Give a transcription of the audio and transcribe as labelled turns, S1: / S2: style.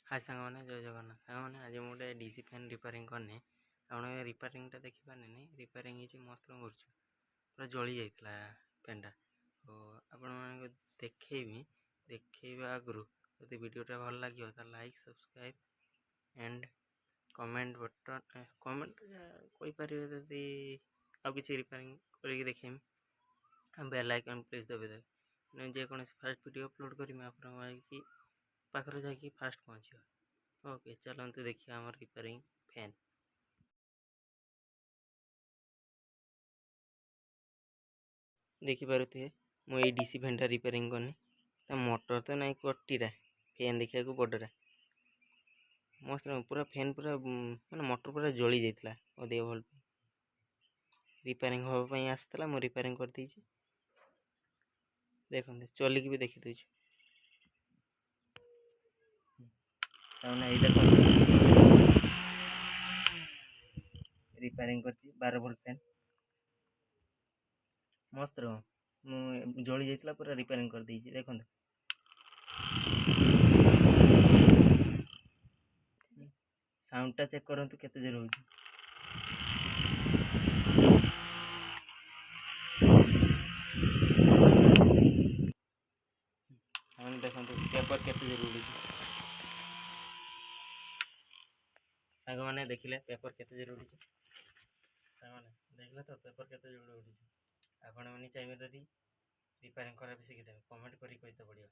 S1: हाय सांगने जय जगन्नाथ सांगने आज मुझे डीसी फैन रिपेयरिंग करने आप रिपेयरिंगटा देखिपारे नहीं रिपेयरिंग ही मस्त कर पूरा जली जाता फैनटा तो आपण देखी देखा आगु जब वीडियोटा भल लगे तो like subscribe and comment button comment कहीपर जदि आउ कि रिपेयरिंग करके देखेमी बेल आइकन प्लीज दबे जेकोसी फास्ट वीडियो अपलोड करी आप पाखरे जाकि फास्ट पहुँच। ओके चलते देखिए आम रिपेयरिंग फैन देखिपे मुझे डीसी फैनटा रिपेयरिंग करनी मोटर तो नहीं कटीरा फैन देखा बड़रा मस्त पूरा फैन पूरा माने मोटर पूरा जली जाता अधिक भल रिपेयरिंग हाँपाई आसला मुझे रिपेयरिंग कर देछि देखते चलिकी भी देखी दूँ देख रिपेयरिंग कर 12 वोल्ट फैन मस्त रहो जली जाता पूरा रिपेयरिंग कर देछि देखो साउंडटा चेक करंतु केते जोर होउची हम देखंतु पेपर केते जोर उडुची सांग माने देखिले पेपर केते जोर उडुची सांग माने देखले तो पेपर केते जोर उडुची आपण माने चाहिए जदि रिपेयरिंग करा भी शिखि देबे कमेंट करी कहते पड़ियो।